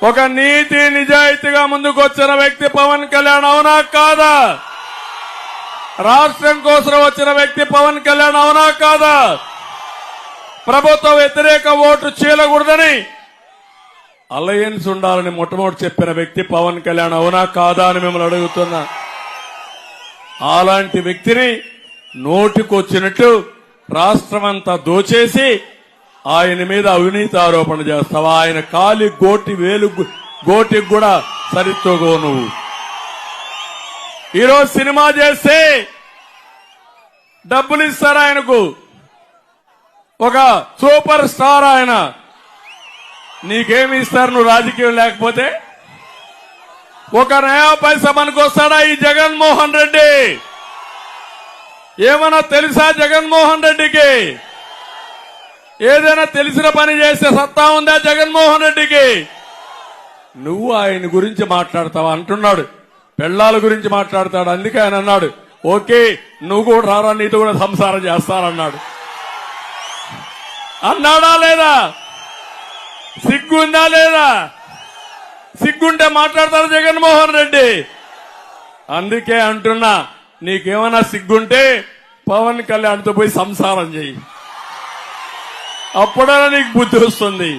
ఒక నీతి నిజాయితీగా ముందుకు వచ్చిన వ్యక్తి పవన్ కళ్యాణ్, అవునా కాదా? రాష్ట్రం కోసం వచ్చిన వ్యక్తి పవన్ కళ్యాణ్, అవునా కాదా? ప్రభుత్వ వ్యతిరేక ఓటు చీలకూడదని అలయన్స్ ఉండాలని మొట్టమొదటి చెప్పిన వ్యక్తి పవన్ కళ్యాణ్, అవునా కాదా అని మిమ్మల్ని అడుగుతున్నా. అలాంటి వ్యక్తిని నోటికొచ్చినట్టు రాష్ట్రమంతా దోచేసి ఆయన మీద అవినీతి ఆరోపణ చేస్తావా? ఆయన కాలి గోటికి కూడా సరితోగో నువ్వు. ఈరోజు సినిమా చేస్తే డబ్బులు ఇస్తారు ఆయనకు, ఒక సూపర్ స్టార్ ఆయన. నీకేమి ఇస్తారు నువ్వు రాజకీయం లేకపోతే? ఒక నయా పైసా మనకొస్తాడా ఈ జగన్మోహన్ రెడ్డి? ఏమన్నా తెలుసా జగన్మోహన్ రెడ్డికి? ఏదైనా తెలిసిన పని చేసే సత్తా ఉందా జగన్మోహన్ రెడ్డికి? నువ్వు ఆయన గురించి మాట్లాడతావా అంటున్నాడు. పెళ్లాల గురించి మాట్లాడతాడు. అందుకే ఆయన అన్నాడు, ఓకే నువ్వు కూడా రారా, నీతో కూడా సంసారం చేస్తానన్నాడు. అన్నాడా లేదా? సిగ్గుందా లేదా? సిగ్గుంటే మాట్లాడతారు జగన్మోహన్ రెడ్డి. అందుకే అంటున్నా, నీకేమైనా సిగ్గుంటే పవన్ కళ్యాణ్తో పోయి సంసారం చెయ్యి, అప్పుడైనా నీకు బుద్ధి వస్తుంది.